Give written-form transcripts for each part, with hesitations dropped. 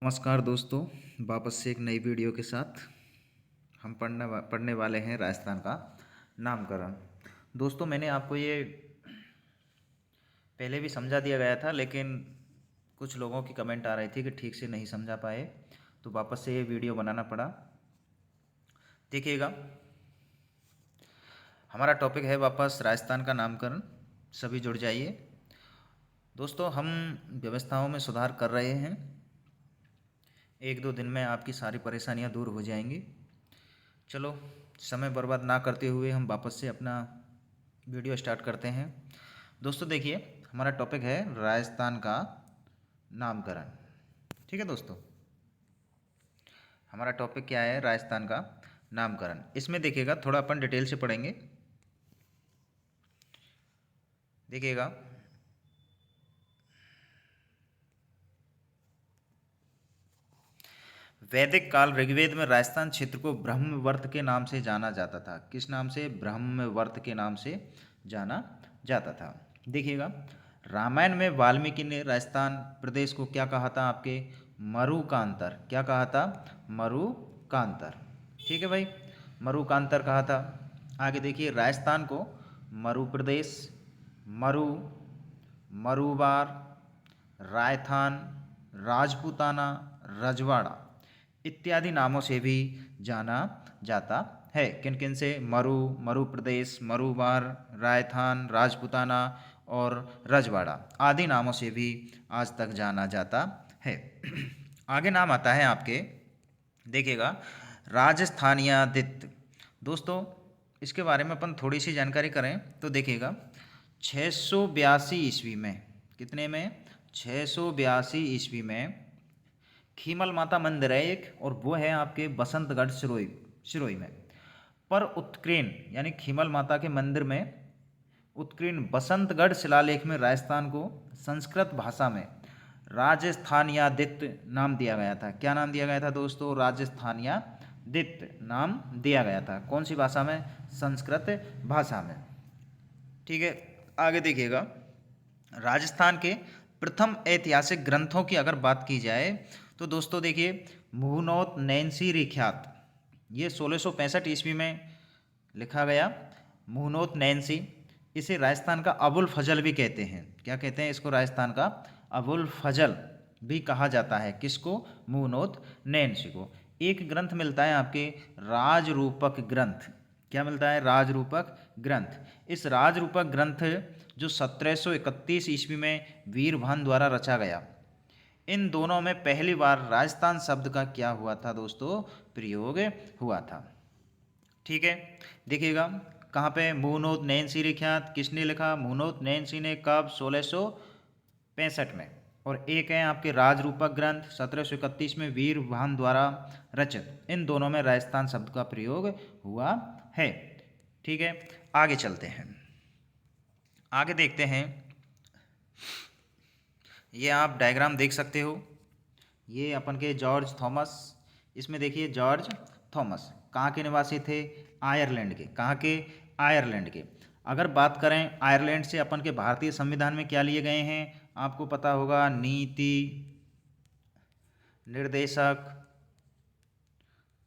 नमस्कार दोस्तों, वापस से एक नई वीडियो के साथ हम पढ़ने वाले हैं राजस्थान का नामकरण। दोस्तों, मैंने आपको ये पहले भी समझा दिया गया था, लेकिन कुछ लोगों की कमेंट आ रही थी कि ठीक से नहीं समझा पाए, तो वापस से ये वीडियो बनाना पड़ा। देखिएगा, हमारा टॉपिक है वापस राजस्थान का नामकरण। सभी जुड़ जाइए। दोस्तों, हम व्यवस्थाओं में सुधार कर रहे हैं। एक दो दिन में आपकी सारी परेशानियां दूर हो जाएंगी। चलो, समय बर्बाद ना करते हुए हम वापस से अपना वीडियो स्टार्ट करते हैं। दोस्तों देखिए, हमारा टॉपिक है राजस्थान का नामकरण। ठीक है दोस्तों, हमारा टॉपिक क्या है? राजस्थान का नामकरण। इसमें देखिएगा, थोड़ा अपन डिटेल से पढ़ेंगे। देखिएगा, वैदिक काल ऋग्वेद में राजस्थान क्षेत्र को ब्रह्मवर्त के नाम से जाना जाता था। किस नाम से? ब्रह्मवर्त के नाम से जाना जाता था। देखिएगा, रामायण में वाल्मीकि ने राजस्थान प्रदेश को क्या कहा था? आपके मरुकांतर। क्या कहा था? मरुकांतर। ठीक है भाई, मरुकांतर कहा था। आगे देखिए, राजस्थान को मरु प्रदेश, मरु, मरुवार, रायथान, राजपूताना, रजवाड़ा इत्यादि नामों से भी जाना जाता है। किन किन से? मरु, मरु प्रदेश, मरुवार, रायथान, राजपूताना और रजवाड़ा आदि नामों से भी आज तक जाना जाता है। आगे नाम आता है आपके, देखिएगा, राजस्थानियादित्य। दोस्तों, इसके बारे में अपन थोड़ी सी जानकारी करें तो देखिएगा, 682 ईस्वी में, कितने में? 682 ईस्वी में खीमल माता मंदिर है एक, और वो है आपके बसंतगढ़ सिरोही सिरोही में। पर उत्कीर्ण यानी खीमल माता के मंदिर में उत्कीर्ण बसंतगढ़ शिलालेख में राजस्थान को संस्कृत भाषा में राजस्थानियादित्य नाम दिया गया था। क्या नाम दिया गया था दोस्तों? राजस्थानियादित्य नाम दिया गया था। कौन सी भाषा में? संस्कृत भाषा में। ठीक है, आगे देखिएगा, राजस्थान के प्रथम ऐतिहासिक ग्रंथों की अगर बात की जाए तो दोस्तों देखिए, मुहनोत नैन्सी रिख्यात, ये 1665 ईस्वी में लिखा गया। मुहनोत नैन्सी, इसे राजस्थान का अबुल फजल भी कहते हैं। क्या कहते हैं इसको? राजस्थान का अबुल फजल भी कहा जाता है। किसको? मुहनोत नैन्सी को। एक ग्रंथ मिलता है आपके, राजरूपक ग्रंथ। क्या मिलता है? राजरूपक ग्रंथ। इस राजरूपक ग्रंथ जो 1731 ईस्वी में वीरभान द्वारा रचा गया, इन दोनों में पहली बार राजस्थान शब्द का क्या हुआ था दोस्तों? प्रयोग हुआ था। ठीक है, देखिएगा, कहाँ पे? मुहनोत नैन्सी रिख्यात किसने लिखा? मुहनोत नैन्सी ने। कब? 1665 में। और एक है आपके राजरूपक ग्रंथ 1731 में वीरभान द्वारा रचित। इन दोनों में राजस्थान शब्द का प्रयोग हुआ है। ठीक है, आगे चलते हैं। आगे देखते हैं, ये आप डायग्राम देख सकते हो। ये अपन के जॉर्ज थॉमस, इसमें देखिए, जॉर्ज थॉमस कहाँ के निवासी थे? आयरलैंड के। कहाँ के? आयरलैंड के। अगर बात करें आयरलैंड से अपन के भारतीय संविधान में क्या लिए गए हैं, आपको पता होगा, नीति निर्देशक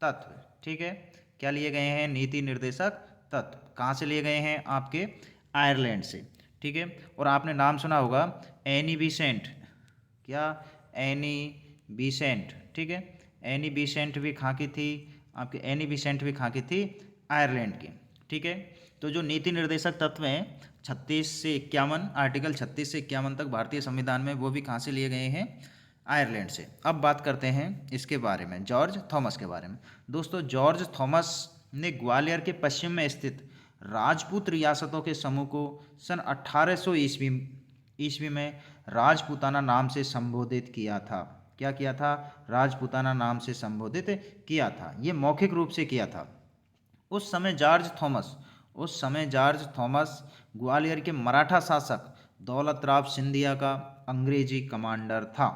तत्व। ठीक है, क्या लिए गए हैं? नीति निर्देशक तत्व। कहाँ से लिए गए हैं? आपके आयरलैंड से। ठीक है, और आपने नाम सुना होगा एनी बिसेंट। क्या? Any Besant. ठीक है, एनी बिसेंट भी कहाँ की थी? आपके एनी बिसेंट भी कहाँ की थी? आयरलैंड की। ठीक है, तो जो नीति निर्देशक तत्व हैं 36 से 51, आर्टिकल 36 से 51 तक भारतीय संविधान में, वो भी कहाँ से लिए गए हैं? आयरलैंड से। अब बात करते हैं इसके बारे में, जॉर्ज थॉमस के बारे में। दोस्तों, जॉर्ज थॉमस ने ग्वालियर के पश्चिम में स्थित राजपूत रियासतों के समूह को सन 1800 ईस्वी में राजपूताना नाम से संबोधित किया था। क्या किया था? राजपूताना नाम से संबोधित किया था। ये मौखिक रूप से किया था। उस समय जॉर्ज थॉमस ग्वालियर के मराठा शासक दौलतराव सिंधिया का अंग्रेजी कमांडर था।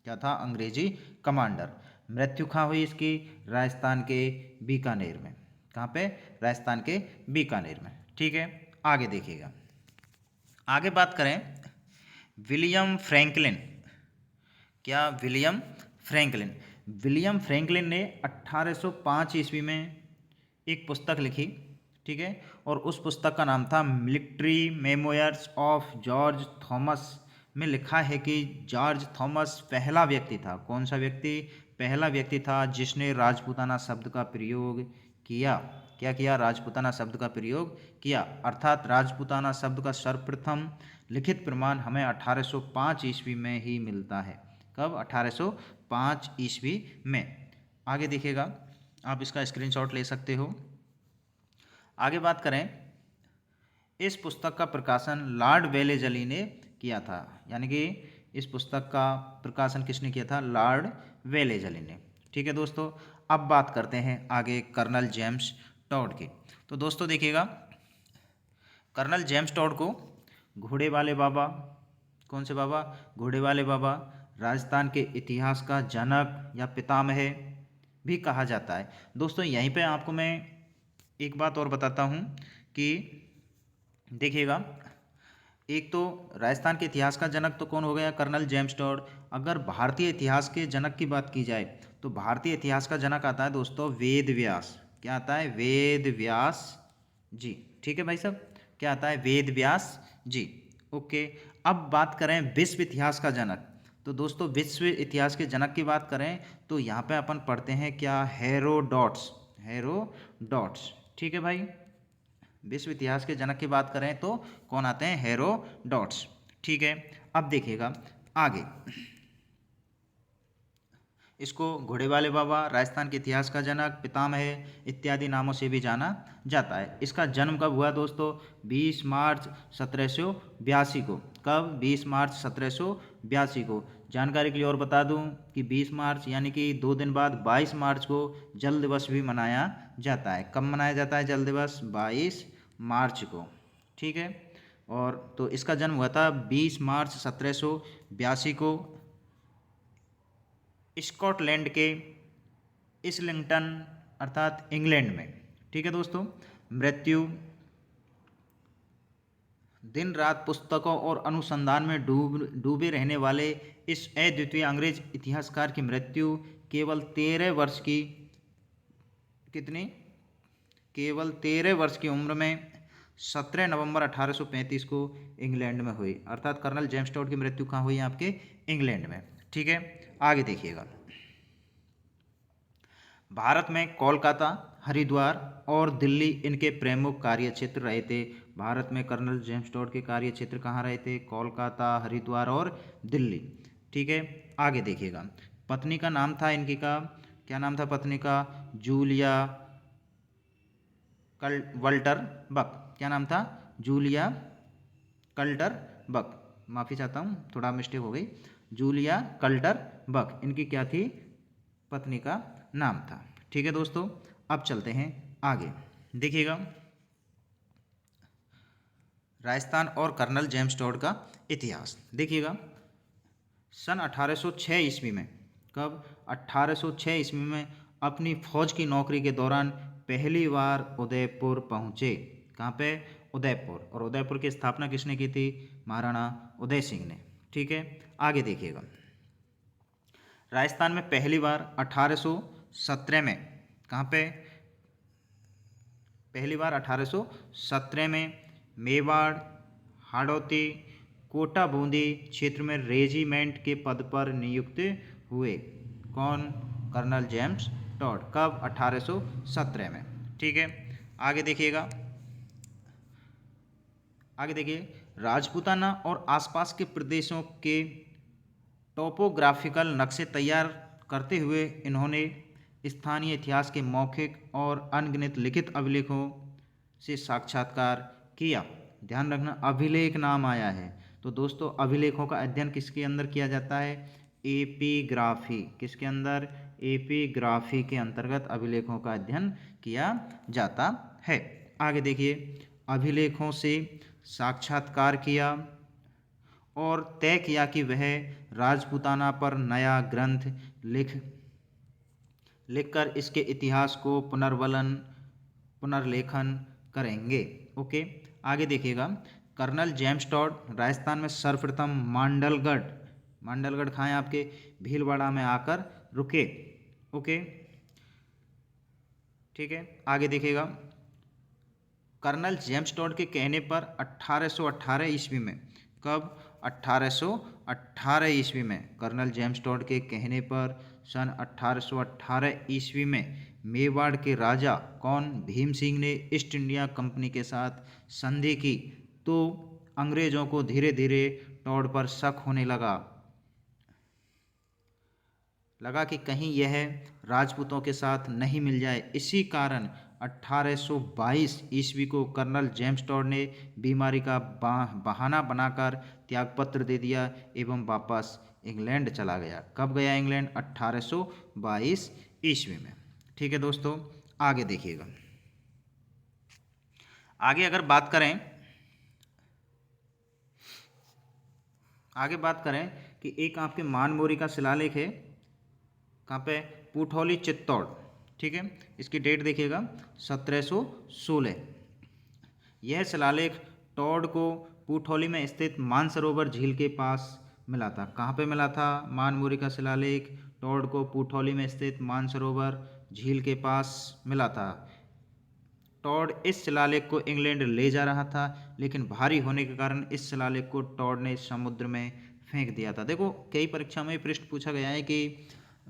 क्या था? अंग्रेजी कमांडर। मृत्यु कहाँ हुई इसकी? राजस्थान के बीकानेर में। कहाँ पे? राजस्थान के बीकानेर में। ठीक है, आगे देखिएगा। आगे बात करें विलियम फ्रैंकलिन। क्या? William Franklin. विलियम फ्रैंकलिन ने 1805 ईस्वी में एक पुस्तक लिखी, ठीक है, और उस पुस्तक का नाम था military memoirs of George Thomas. में लिखा है कि जॉर्ज थॉमस पहला व्यक्ति था, कौन सा व्यक्ति, पहला व्यक्ति था जिसने राजपूताना शब्द का प्रयोग किया। क्या किया, राजपूताना शब्द का प्रयोग किया, अर्थात राजपूताना शब्द का सर्वप्रथम लिखित प्रमाण हमें 1805 ईस्वी में ही मिलता है। कब, 1805 ईस्वी में। आगे देखिएगा, आप इसका स्क्रीनशॉट ले सकते हो। आगे बात करें, इस पुस्तक का प्रकाशन लॉर्ड वेलेजली ने किया था, यानी कि इस पुस्तक का प्रकाशन किसने किया था, लॉर्ड वेलेजली ने। ठीक है दोस्तों, अब बात करते हैं आगे कर्नल जेम्स टॉड की। तो दोस्तों देखिएगा, कर्नल जेम्स टॉड को घोड़े वाले बाबा, कौन से बाबा, घोड़े वाले बाबा, राजस्थान के इतिहास का जनक या पितामह भी कहा जाता है। दोस्तों यहीं पे आपको मैं एक बात और बताता हूँ कि देखिएगा, एक तो राजस्थान के इतिहास का जनक तो कौन हो गया, कर्नल जेम्स टॉड। अगर भारतीय इतिहास के जनक की बात की जाए तो भारतीय इतिहास का जनक आता है दोस्तों वेद व्यास। क्या आता है, वेद व्यास जी। ठीक है भाई साहब, क्या आता है, वेद व्यास जी। ओके, अब बात करें विश्व इतिहास का जनक, तो दोस्तों विश्व इतिहास के जनक की बात करें तो यहाँ पे अपन पढ़ते हैं क्या, हेरोडोट्स, हेरोडोट्स। ठीक है भाई, विश्व इतिहास के जनक की बात करें तो कौन आते हैं, हेरोडोट्स। ठीक है, अब देखिएगा आगे, इसको घोड़े वाले बाबा, राजस्थान के इतिहास का जनक, पितामह इत्यादि नामों से भी जाना जाता है। इसका जन्म कब हुआ दोस्तों, 20 मार्च 1782 को। कब, 20 मार्च 1782 को। जानकारी के लिए और बता दूं कि 20 मार्च यानी कि 2 दिन बाद 22 मार्च को जल दिवस भी मनाया जाता है। कब मनाया जाता है जल दिवस, 22 मार्च को। ठीक है, और तो इसका जन्म हुआ था 20 मार्च 1782 को स्कॉटलैंड के इस्लिंगटन अर्थात इंग्लैंड में। ठीक है दोस्तों, मृत्यु, दिन रात पुस्तकों और अनुसंधान में डूबे रहने वाले इस अद्वितीय अंग्रेज इतिहासकार की मृत्यु केवल 13 वर्ष की, कितनी, केवल 13 वर्ष की उम्र में 17 नवंबर 1835 को इंग्लैंड में हुई। अर्थात कर्नल जेम्स टॉड की मृत्यु कहाँ हुई, आपके इंग्लैंड में। ठीक है, आगे देखिएगा, भारत में कोलकाता, हरिद्वार और दिल्ली इनके प्रमुख कार्य क्षेत्र रहे थे। भारत में कर्नल जेम्स टॉड के कार्य क्षेत्र कहाँ रहे थे, कोलकाता, हरिद्वार और दिल्ली। ठीक है, आगे देखिएगा, पत्नी का नाम था इनकी का, क्या नाम था पत्नी का, जूलिया वल्टर बक। क्या नाम था, जूलिया कल्टर बक, माफ़ी चाहता हूँ थोड़ा मिस्टेक हो गई, जूलिया कल्टर बक इनकी क्या थी, पत्नी का नाम था। ठीक है दोस्तों, अब चलते हैं आगे। देखिएगा, राजस्थान और कर्नल जेम्स टॉड का इतिहास देखिएगा, सन 1806 ईस्वी में, कब, 1806 ईस्वी में अपनी फौज की नौकरी के दौरान पहली बार उदयपुर पहुँचे। कहाँ पे, उदयपुर, और उदयपुर की स्थापना किसने की थी, महाराणा उदय सिंह ने। ठीक है, आगे देखिएगा, राजस्थान में पहली बार 1817 में, कहाँ पे, पहली बार 1817 में मेवाड़, हाड़ौती, कोटा बूंदी क्षेत्र में रेजिमेंट के पद पर नियुक्त हुए। कौन, कर्नल जेम्स टॉड। कब, 1817 में। ठीक है, आगे देखिएगा, आगे देखिए, राजपूताना और आसपास के प्रदेशों के टोपोग्राफिकल नक्शे तैयार करते हुए इन्होंने स्थानीय इतिहास के मौखिक और अनगिनत लिखित अभिलेखों से साक्षात्कार किया। ध्यान रखना, अभिलेख नाम आया है तो दोस्तों अभिलेखों का अध्ययन किसके अंदर किया जाता है, एपीग्राफी। किसके अंदर, एपीग्राफी के अंतर्गत अभिलेखों का अध्ययन किया जाता है। आगे देखिए, अभिलेखों से साक्षात्कार किया और तय किया कि वह राजपूताना पर नया ग्रंथ लिखकर इसके इतिहास को पुनर्लेखन करेंगे। ओके, आगे देखिएगा, कर्नल जेम्स टॉड राजस्थान में सर्वप्रथम मांडलगढ़ कहाँ है आपके, भीलवाड़ा में आकर रुके। ओके, ठीक है। आगे देखिएगा, कर्नल जेम्स टॉड के कहने पर 1818 ईस्वी में, कब? 1818 ईस्वी में कर्नल जेम्स टॉड के कहने पर सन 1818 ईस्वी में मेवाड़ के राजा कौन? भीम सिंह ने ईस्ट इंडिया कंपनी के साथ संधि की। तो अंग्रेजों को धीरे धीरे टॉड पर शक होने लगा कि कहीं यह राजपूतों के साथ नहीं मिल जाए। इसी कारण 1822 ईस्वी को कर्नल जेम्स टॉड ने बीमारी का बहाना बनाकर त्यागपत्र दे दिया एवं वापस इंग्लैंड चला गया। कब गया इंग्लैंड? 1822 ईस्वी में। ठीक है दोस्तों, आगे देखिएगा। आगे अगर बात करें कि एक आपके मानमोरी का शिलालेख है, कहाँ पे? पुठौली चित्तौड़। ठीक है, इसकी डेट देखिएगा 1716। यह शिलालेख टॉड को पुठौली में स्थित मानसरोवर झील के पास मिला था। कहाँ पे मिला था मानमोरी का शिलालेख? टॉड को पुठौली में स्थित मानसरोवर झील के पास मिला था। टॉड इस शिलालेख को इंग्लैंड ले जा रहा था, लेकिन भारी होने के कारण इस शिलालेख को टॉड ने समुद्र में फेंक दिया था। देखो, कई परीक्षा में प्रश्न पूछा गया है कि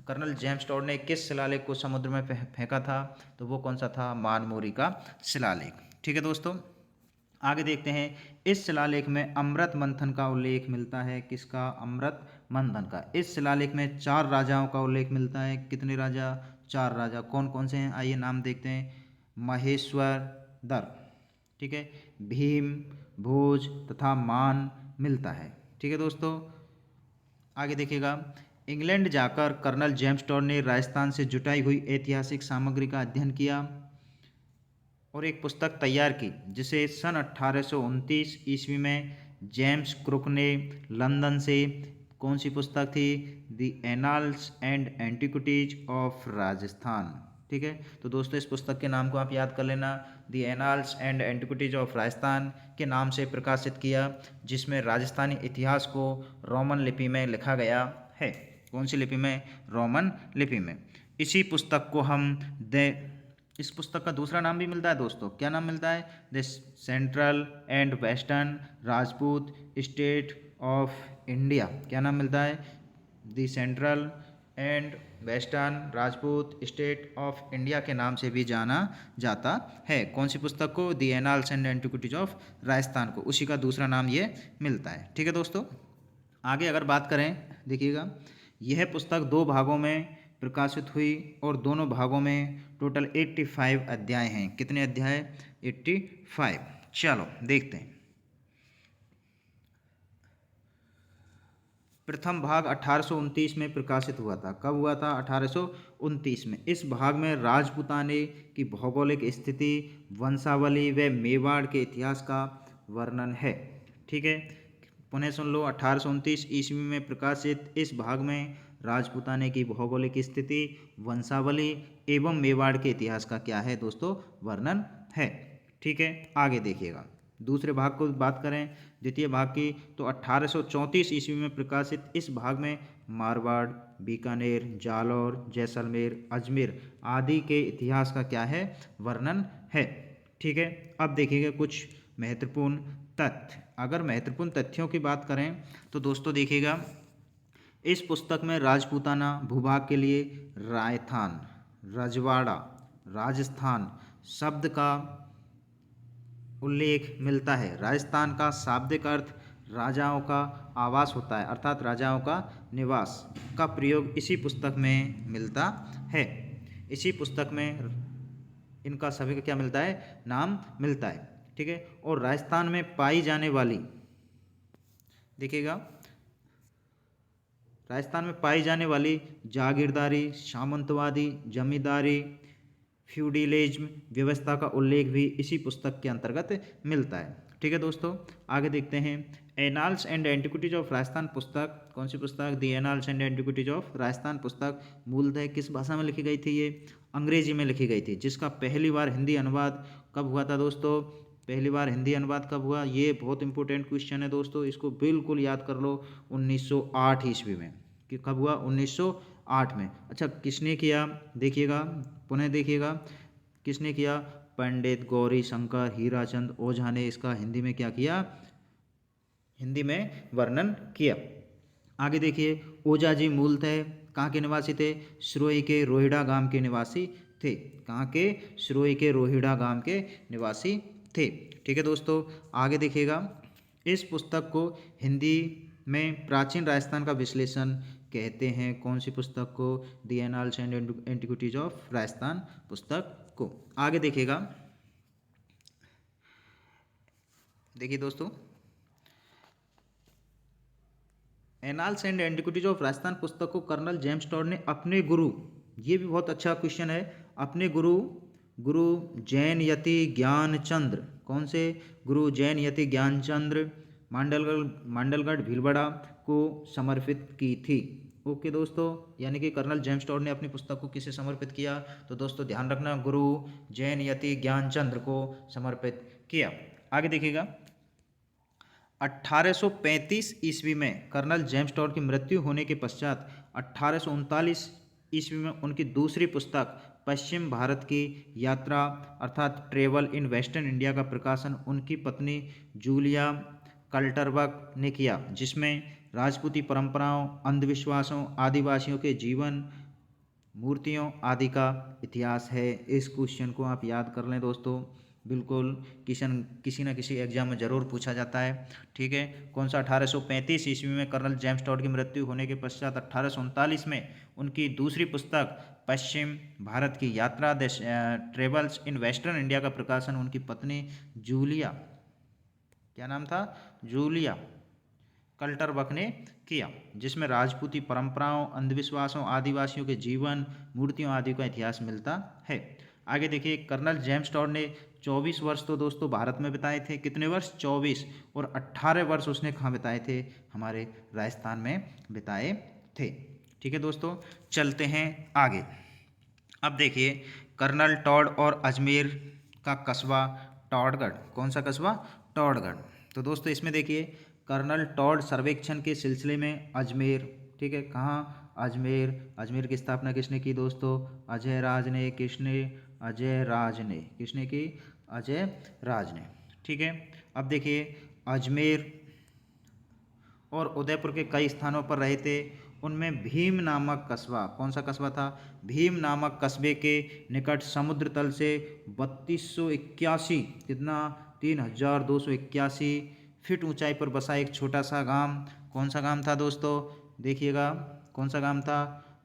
कर्नल जेम्स टॉड ने किस शिलालेख को समुद्र में फेंका था, तो वो कौन सा था? मानमोरी का शिलालेख। ठीक है दोस्तों, आगे देखते हैं। इस शिलालेख में अमृत मंथन का उल्लेख मिलता है। किसका? अमृत मंथन का। इस शिलालेख में 4 राजाओं का उल्लेख मिलता है। कितने राजा? 4 राजा। कौन कौन से हैं? आइए नाम देखते हैं। महेश्वरदर, ठीक है, भीम, भोज तथा मान मिलता है। ठीक है दोस्तों, आगे देखिएगा। इंग्लैंड जाकर कर्नल जेम्स टॉड ने राजस्थान से जुटाई हुई ऐतिहासिक सामग्री का अध्ययन किया और एक पुस्तक तैयार की, जिसे सन 1829 ईस्वी में जेम्स क्रुक ने लंदन से, कौन सी पुस्तक थी? The annals and antiquities of Rajasthan. ठीक है, तो दोस्तों इस पुस्तक के नाम को आप याद कर लेना, the annals and antiquities of Rajasthan के नाम से प्रकाशित किया, जिसमें राजस्थानी इतिहास को रोमन लिपि में लिखा गया है। कौन सी लिपि में? रोमन लिपि में। इसी पुस्तक को इस पुस्तक का दूसरा नाम भी मिलता है दोस्तों। क्या नाम मिलता है? The central and western Rajput state of India. क्या नाम मिलता है? The central and western Rajput state of India के नाम से भी जाना जाता है। कौन सी पुस्तक को? The annals and antiquities of Rajasthan को, उसी का दूसरा नाम ये मिलता है। ठीक है दोस्तों, आगे अगर बात करें, देखिएगा, यह पुस्तक 2 भागों में प्रकाशित हुई और दोनों भागों में टोटल 85 अध्याय हैं। कितने अध्याय? 85। चलो देखते हैं। प्रथम भाग 1829 में प्रकाशित हुआ था। कब हुआ था? 1829 में। इस भाग में राजपूताने की भौगोलिक स्थिति, वंशावली व मेवाड़ के इतिहास का वर्णन है। ठीक है, पुनः सुन लो। 1829 ईस्वी में प्रकाशित इस भाग में राजपूताने की भौगोलिक स्थिति, वंशावली एवं मेवाड़ के इतिहास का क्या है दोस्तों? वर्णन है। ठीक है, आगे देखिएगा। दूसरे भाग को बात करें, द्वितीय भाग की, तो 1834 ईस्वी में प्रकाशित इस भाग में मारवाड़, बीकानेर, जालौर, जैसलमेर, अजमेर आदि के इतिहास का क्या है? वर्णन है। ठीक है, अब देखिएगा कुछ महत्वपूर्ण तथ्य। अगर महत्वपूर्ण तथ्यों की बात करें तो दोस्तों देखिएगा, इस पुस्तक में राजपूताना भूभाग के लिए रायथान, रजवाड़ा, राजस्थान शब्द का उल्लेख मिलता है। राजस्थान का शाब्दिक अर्थ राजाओं का आवास होता है, अर्थात राजाओं का निवास का प्रयोग इसी पुस्तक में मिलता है। इसी पुस्तक में इनका सभी का क्या मिलता है? नाम मिलता है। ठीक है, और राजस्थान में पाई जाने वाली, देखिएगा, राजस्थान में पाई जाने वाली जागीरदारी, सामंतवादी, जमींदारी, फ्यूडिलिज्म व्यवस्था का उल्लेख भी इसी पुस्तक के अंतर्गत मिलता है। ठीक है दोस्तों, आगे देखते हैं। Annals and antiquities of Rajasthan पुस्तक, कौन सी पुस्तक? The annals and antiquities of Rajasthan पुस्तक मूलतः किस भाषा में लिखी गई थी? ये अंग्रेजी में लिखी गई थी, जिसका पहली बार हिंदी अनुवाद कब हुआ था दोस्तों? पहली बार हिंदी अनुवाद कब हुआ? ये बहुत इंपॉर्टेंट क्वेश्चन है दोस्तों, इसको बिल्कुल याद कर लो। 1908 ईस्वी में। कि कब हुआ? 8 में। अच्छा, किसने किया, देखिएगा, पुनः देखिएगा, किसने किया, पंडित गौरी शंकर हीराचंद ओझा ने इसका हिंदी में क्या किया, हिंदी में वर्णन किया। आगे देखिए, ओझा जी मूलतः कहाँ के निवासी थे, सिरोही के रोहिड़ा गांव के निवासी थे। कहाँ के, सिरोही के रोहिड़ा गांव के निवासी थे। ठीक है दोस्तों, आगे देखिएगा, इस पुस्तक को हिंदी में प्राचीन राजस्थान का विश्लेषण कहते हैं। कौन सी पुस्तक को, the annals and antiquities of Rajasthan पुस्तक को। आगे देखिएगा, देखिए दोस्तों, annals and antiquities of Rajasthan पुस्तक को कर्नल जेम्स टॉड ने अपने गुरु, ये भी बहुत अच्छा क्वेश्चन है, अपने गुरु गुरु जैन यति ज्ञानचंद्र, कौन से, गुरु जैन यति ज्ञानचंद्र मांडलगढ़ भीलवाड़ा को समर्पित की थी। ओके दोस्तों, यानी कि कर्नल जेम्स टॉड ने अपनी पुस्तक को किसे समर्पित किया, तो दोस्तों ध्यान रखना, गुरु जैन यति ज्ञानचंद्र को समर्पित किया। आगे देखिएगा, 1835 ईस्वी में कर्नल जेम्स टॉड की मृत्यु होने के पश्चात 1839 ईस्वी में उनकी दूसरी पुस्तक पश्चिम भारत की यात्रा अर्थात ट्रेवल इन वेस्टर्न इंडिया का प्रकाशन उनकी पत्नी जूलिया कल्टरबर्ग ने किया, जिसमें राजपूती परंपराओं, अंधविश्वासों, आदिवासियों के जीवन, मूर्तियों आदि का इतिहास है। इस क्वेश्चन को आप याद कर लें दोस्तों, बिल्कुल किसी न किसी एग्जाम में ज़रूर पूछा जाता है। ठीक है, कौन सा, 1835 ईस्वी में कर्नल जेम्स टॉड की मृत्यु होने के पश्चात 1839 में उनकी दूसरी पुस्तक पश्चिम भारत की यात्रा ट्रेवल्स इन वेस्टर्न इंडिया का प्रकाशन उनकी पत्नी जूलिया, क्या नाम था, जूलिया कल्टरबर्ग ने किया, जिसमें राजपूती परंपराओं, अंधविश्वासों, आदिवासियों के जीवन, मूर्तियों आदि का इतिहास मिलता है। आगे देखिए, कर्नल जेम्स टॉड ने 24 वर्ष तो दोस्तों भारत में बिताए थे, कितने वर्ष, 24, और 18 वर्ष उसने कहाँ बिताए थे, हमारे राजस्थान में बिताए थे। ठीक है दोस्तों, चलते हैं आगे। अब देखिए, कर्नल टॉड और अजमेर का कस्बा टॉडगढ़, कौन सा कस्बा, टॉडगढ़। तो दोस्तों इसमें देखिए, कर्नल टॉड सर्वेक्षण के सिलसिले में अजमेर, ठीक है, कहाँ, अजमेर, अजमेर की स्थापना किसने की दोस्तों, अजय राज ने, किसने, अजय राज ने, किसने की, अजय राज ने। ठीक है, अब देखिए, अजमेर और उदयपुर के कई स्थानों पर रहे थे, उनमें भीम नामक कस्बा, कौन सा कस्बा था, भीम नामक कस्बे के निकट समुद्र तल से 3281, कितना, 3281 फीट ऊंचाई पर बसा एक छोटा सा गांव, कौन सा गांव था दोस्तों, देखिएगा, कौन सा गांव था,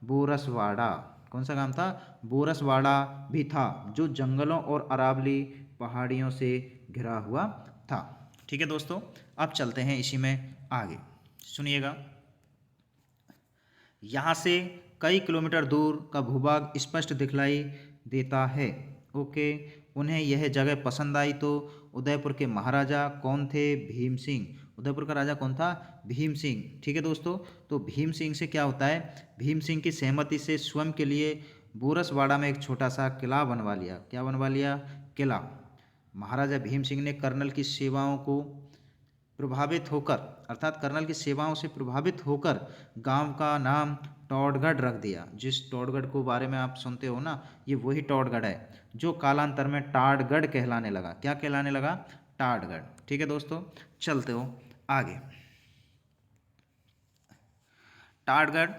बोरसवाड़ा, कौन सा गांव था, बोरसवाड़ा भी था, जो जंगलों और अरावली पहाड़ियों से घिरा हुआ था। ठीक है दोस्तों, अब चलते हैं इसी में आगे, सुनिएगा, यहाँ से कई किलोमीटर दूर का भूभाग स्पष्ट दिखलाई देता है। ओके, उन्हें यह जगह पसंद आई तो उदयपुर के महाराजा कौन थे, भीम सिंह, उदयपुर का राजा कौन था, भीम सिंह। ठीक है दोस्तों, तो भीम सिंह से क्या होता है, भीम सिंह की सहमति से स्वयं के लिए बोरसवाड़ा में एक छोटा सा किला बनवा लिया, क्या बनवा लिया, किला। महाराजा भीम सिंह ने कर्नल की सेवाओं को प्रभावित होकर, अर्थात कर्नल की सेवाओं से प्रभावित होकर गांव का नाम टॉडगढ़ रख दिया। जिस टॉडगढ़ को बारे में आप सुनते हो ना, ये वही टॉडगढ़ है जो कालांतर में टाडगढ़ कहलाने लगा, क्या कहलाने लगा, टाडगढ़। ठीक है दोस्तों, चलते हो आगे। टाडगढ़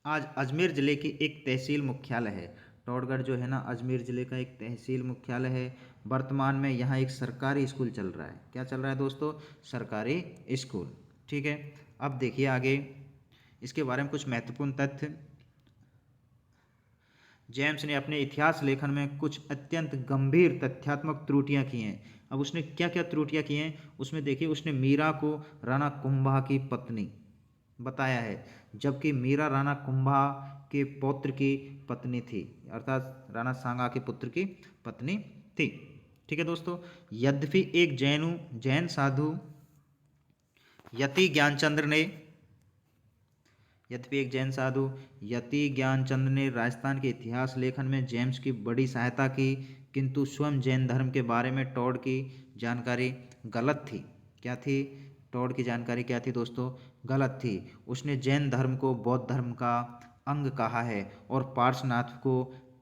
आज अजमेर ज़िले की एक तहसील मुख्यालय है। टॉडगढ़ जो है ना, अजमेर ज़िले का एक तहसील मुख्यालय है। वर्तमान में यहाँ एक सरकारी स्कूल चल रहा है, क्या चल रहा है दोस्तों, सरकारी स्कूल। ठीक है, अब देखिए आगे, इसके बारे में कुछ महत्वपूर्ण तथ्य। जेम्स ने अपने इतिहास लेखन में कुछ अत्यंत गंभीर तथ्यात्मक त्रुटियां की हैं। अब उसने क्या क्या त्रुटियां की हैं, उसमें देखिए, उसने मीरा को राणा कुंभा की पत्नी बताया है, जबकि मीरा राणा कुंभा के पौत्र की पत्नी थी, अर्थात राणा सांगा के पुत्र की पत्नी थी। ठीक है दोस्तों, यद्यपि एक जैन साधु यति ज्ञानचंद्र ने राजस्थान के इतिहास लेखन में जेम्स की बड़ी सहायता की, किंतु स्वयं जैन धर्म के बारे में टॉड की जानकारी गलत थी। क्या थी, टॉड की जानकारी क्या थी दोस्तों, गलत थी। उसने जैन धर्म को बौद्ध धर्म का अंग कहा है और पार्श्वनाथ को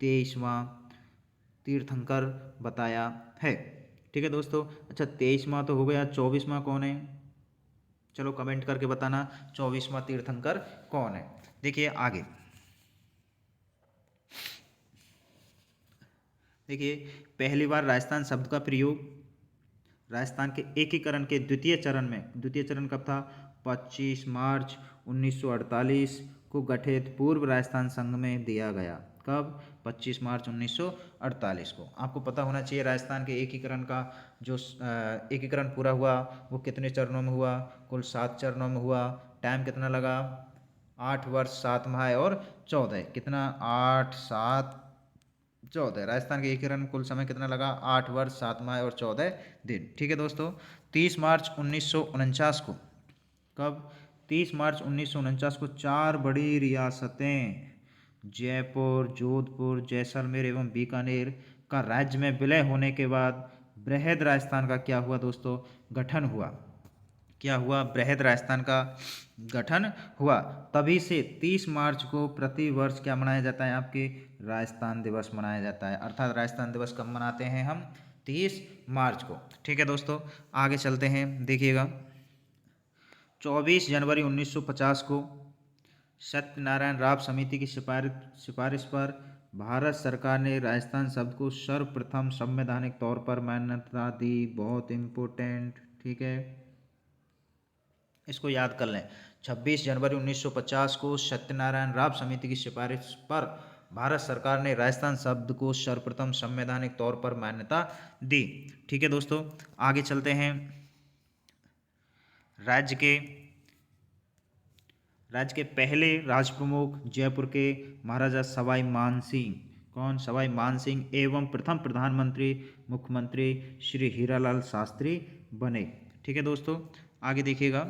23वां तीर्थंकर बताया है। ठीक है दोस्तों। अच्छा 23वां तो हो गया, 24वां कौन है? चलो कमेंट करके बताना 24वां तीर्थंकर कौन है। देखिए आगे, देखिए पहली बार राजस्थान शब्द का प्रयोग राजस्थान के एकीकरण के द्वितीय चरण में, द्वितीय चरण कब था? 25 मार्च 1948 को गठित पूर्व राजस्थान संघ में दिया गया। कब? 25 मार्च 1948 को। आपको पता होना चाहिए राजस्थान के एकीकरण का जो एकीकरण पूरा हुआ वो कितने चरणों में हुआ? कुल 7 चरणों में हुआ। टाइम कितना लगा? 8 वर्ष 7 माह और 14, कितना? 8 7 14। राजस्थान के एकीकरण कुल समय कितना लगा? 8 वर्ष 7 माह और 14 दिन। ठीक है दोस्तों। 30 मार्च 1949 को, कब? 30 मार्च 1949 को 4 बड़ी रियासतें जयपुर, जोधपुर, जैसलमेर एवं बीकानेर का राज्य में विलय होने के बाद बृहद राजस्थान का क्या हुआ दोस्तों? गठन हुआ। क्या हुआ? बृहद राजस्थान का गठन हुआ। तभी से 30 मार्च को प्रति वर्ष क्या मनाया जाता है? आपके राजस्थान दिवस मनाया जाता है। अर्थात राजस्थान दिवस कब मनाते हैं हम? 30 मार्च को। ठीक है दोस्तों, आगे चलते हैं। देखिएगा 24 जनवरी 1950 को सत्यनारायण राव समिति की सिफारिश पर भारत सरकार ने राजस्थान शब्द को सर्वप्रथम संवैधानिक तौर पर मान्यता दी। बहुत इम्पोर्टेंट। ठीक है, इसको याद कर लें। 26 जनवरी 1950 को सत्यनारायण राव समिति की सिफारिश पर भारत सरकार ने राजस्थान शब्द को सर्वप्रथम संवैधानिक तौर पर मान्यता दी। ठीक है दोस्तों, आगे चलते हैं। राज्य के पहले राज प्रमुख जयपुर के महाराजा सवाई मानसिंह, कौन? सवाई मानसिंह एवं प्रथम प्रधानमंत्री मुख्यमंत्री श्री हीरालाल शास्त्री बने। ठीक है दोस्तों, आगे देखिएगा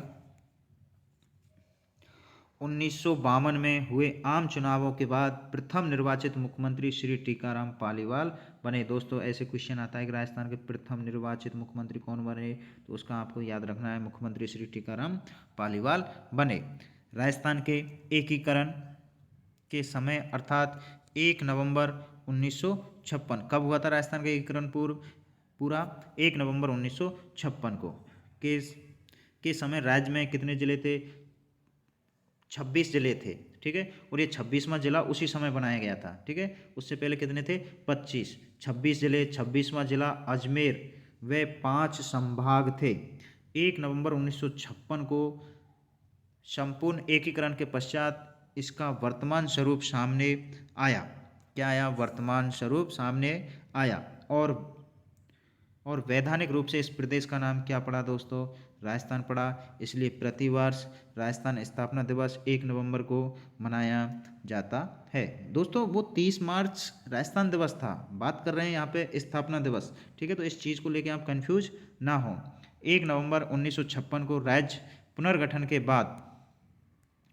1952 में हुए आम चुनावों के बाद प्रथम निर्वाचित मुख्यमंत्री श्री टीकाराम पालीवाल बने। दोस्तों ऐसे क्वेश्चन आता है कि राजस्थान के प्रथम निर्वाचित मुख्यमंत्री कौन बने, तो उसका आपको याद रखना है, मुख्यमंत्री श्री टीकाराम पालीवाल बने। राजस्थान के एकीकरण के समय अर्थात 1 नवंबर 1956, कब हुआ था राजस्थान का एकीकरण पूरा? 1 नवंबर 1956 को। के समय राज्य में कितने जिले थे? 26 जिले थे। ठीक है, और ये 26वां जिला उसी समय बनाया गया था। ठीक है, उससे पहले कितने थे? 25। 26 जिले, 26वां जिला अजमेर व 5 संभाग थे। 1 नवंबर 1956 को संपूर्ण एकीकरण के पश्चात इसका वर्तमान स्वरूप सामने आया। क्या आया? वर्तमान स्वरूप सामने आया। और वैधानिक रूप से इस प्रदेश का नाम क्या पड़ा दोस्तों? राजस्थान पड़ा। इसलिए प्रतिवर्ष राजस्थान स्थापना दिवस 1 नवंबर को मनाया जाता है। दोस्तों वो 30 मार्च राजस्थान दिवस था, बात कर रहे हैं यहाँ पे स्थापना दिवस। ठीक है, तो इस चीज़ को लेकर आप कंफ्यूज ना हो। 1 नवंबर 1956 को राज्य पुनर्गठन के बाद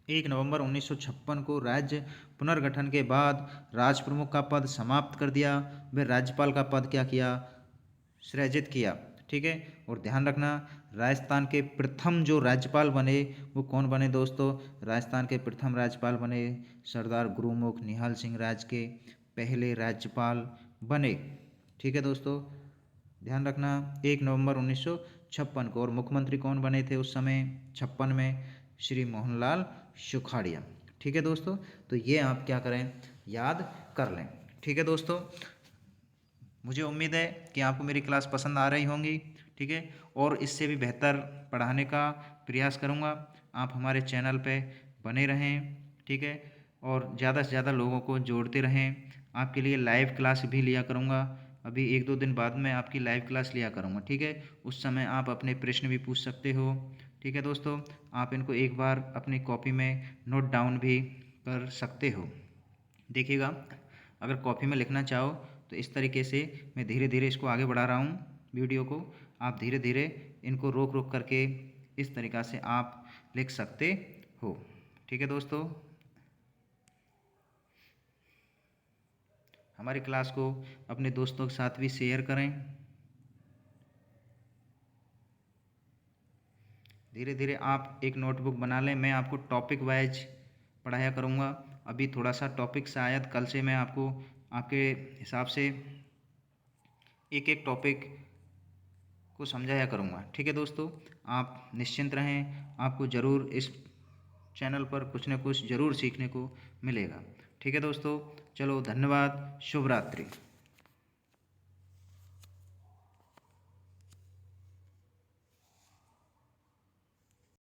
1 नवंबर 1956 को राज्य पुनर्गठन के बाद राज प्रमुख का पद समाप्त कर दिया। वे राज्यपाल का पद क्या किया? सृजित किया। ठीक है, और ध्यान रखना राजस्थान के प्रथम जो राज्यपाल बने वो कौन बने दोस्तों? राजस्थान के प्रथम राज्यपाल बने सरदार गुरुमुख निहाल सिंह राज के पहले राज्यपाल बने। ठीक है दोस्तों, ध्यान रखना 1 नवंबर 1956 को। और मुख्यमंत्री कौन बने थे उस समय 56 में? श्री मोहनलाल सुखाड़िया। ठीक है दोस्तों, तो ये आप क्या करें? याद कर लें। ठीक है दोस्तों, मुझे उम्मीद है कि आपको मेरी क्लास पसंद आ रही होंगी। ठीक है, और इससे भी बेहतर पढ़ाने का प्रयास करूँगा। आप हमारे चैनल पे बने रहें। ठीक है, और ज़्यादा से ज़्यादा लोगों को जोड़ते रहें। आपके लिए लाइव क्लास भी लिया करूँगा। अभी 1-2 दिन बाद में आपकी लाइव क्लास लिया करूँगा। ठीक है, उस समय आप अपने प्रश्न भी पूछ सकते हो। ठीक है दोस्तों, आप इनको एक बार अपनी कॉपी में नोट डाउन भी कर सकते हो। देखिएगा, अगर कॉपी में लिखना चाहो तो इस तरीके से मैं धीरे धीरे इसको आगे बढ़ा रहा हूँ वीडियो को। आप धीरे धीरे इनको रोक रोक करके इस तरीक़ा से आप लिख सकते हो। ठीक है दोस्तों, हमारी क्लास को अपने दोस्तों के साथ भी शेयर करें। धीरे धीरे आप एक नोटबुक बना लें। मैं आपको टॉपिक वाइज पढ़ाया करूँगा। अभी थोड़ा सा टॉपिक शायद कल से मैं आपको आपके हिसाब से एक एक टॉपिक को समझाया करूँगा। ठीक है दोस्तों, आप निश्चिंत रहें, आपको ज़रूर इस चैनल पर कुछ न कुछ ज़रूर सीखने को मिलेगा। ठीक है दोस्तों, चलो धन्यवाद, शुभ रात्रि।